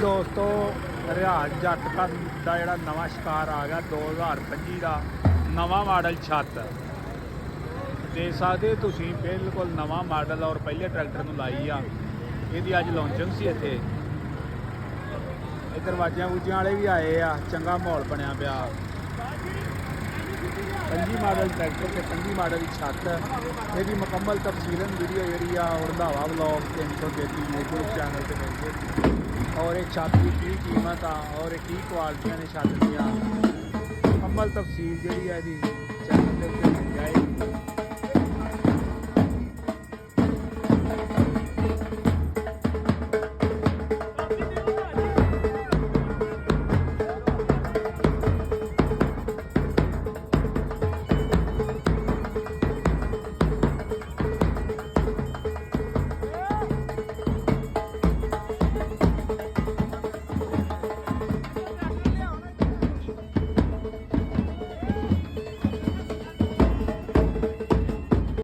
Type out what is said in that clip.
ਦੋਸਤੋ ਰਿਆਜ਼ ਜੱਟ ਦਾ ਜਿਹੜਾ ਨਵਾਂ ਸ਼ਿਕਾਰ ਆ ਗਿਆ 2025 ਦਾ ਨਵਾਂ ਮਾਡਲ ਛੱਤ ਦੇਖ ਸਕਦੇ ਤੁਸੀਂ ਬਿਲਕੁਲ ਨਵਾਂ ਮਾਡਲ ਔਰ ਪਹਿਲੇ ਟਰੈਕਟਰ ਨੂੰ ਲਾਈ ਆ। ਇਹਦੀ ਅੱਜ ਲਾਂਚਿੰਗ ਸੀ ਇੱਥੇ। ਇਹ ਦਰਵਾਜ਼ਿਆਂ ਵੂਜਿਆਂ ਵਾਲੇ ਵੀ ਆਏ ਆ। ਚੰਗਾ ਮਾਹੌਲ ਬਣਿਆ ਪਿਆ। 25 ਮਾਡਲ ਟਰੈਕਟਰ ਤੇ 25 ਮਾਡਲ ਦੀ ਛੱਤ। ਇਹਦੀ ਮੁਕੰਮਲ ਤਫਸੀਲਨ ਵੀਡੀਓ ਜਿਹੜੀ ਆ ਰੰਧਾਵਾ ਵਲੌਗ 333 YouTube ਚੈਨਲ ਤੇ ਮਿਲ ਜਾਏਗੀ। और एक छत की कीमत आ और की क्वालिटियां ने छत दियाँ मुकम्मल तफसील जी है।